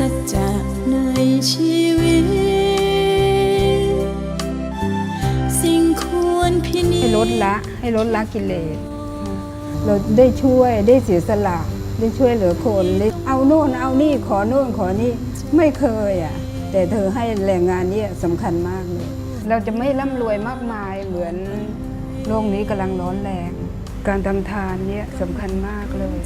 สัจจะในชีวิตสิ่งควรพินิจให้ลดละกิเลสเราได้ช่วยได้เสียสละได้ช่วยเหลือคนได้เอาโน่นเอานี่ขอโน่นขอนี่ไม่เคยแต่เธอให้แรงงานนี้สำคัญมากเลยเราจะไม่ร่ำรวยมากมายเหมือนโลกนี้กำลังร้อนแรงการทำทานเนี่ยสำคัญมากเลย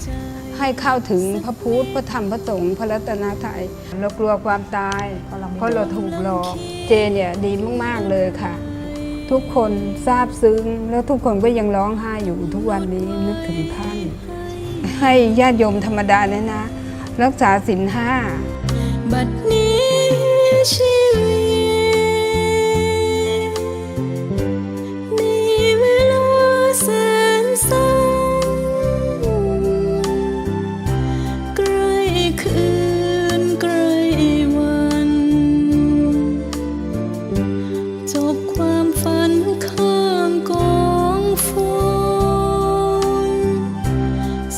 ให้เข้าถึงพระพุทธพระธรรมพระสงฆ์พระรัตนตรัยเรากลัวความตายเพราะเราถูกหลอกเจเนี่ยดีมากๆเลยค่ะทุกคนซาบซึ้งแล้วทุกคนก็ยังร้องไห้อยู่ทุกวันนี้นึกถึงท่านให้ญาติโยมธรรมดาเนี่ยนะรักษาศีล 5บัดนี้ชีวิตมีเวลาแสนสั้นใกล้คืนใกล้วันจบความฝันข้างกองฝน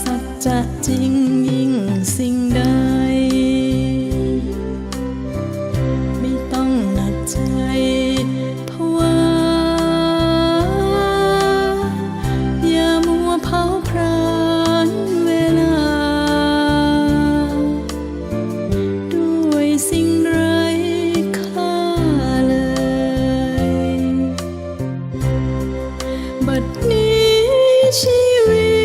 สัจจะจริงยิ่งสิ่งใดไม่ต้องหนักใจภาวะอย่ามัวเผาพรานเวลาด้วยสิ่งไร้ค่าเลยบัดนี้ชีวิต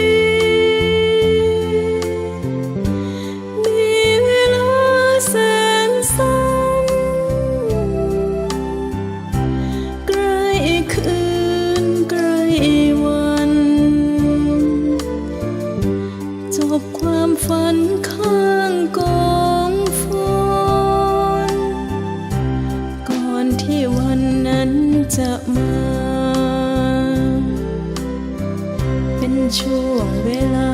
จบความฝันข้างกองฝนก่อนที่วันนั้นจะมาเป็นช่วงเวลา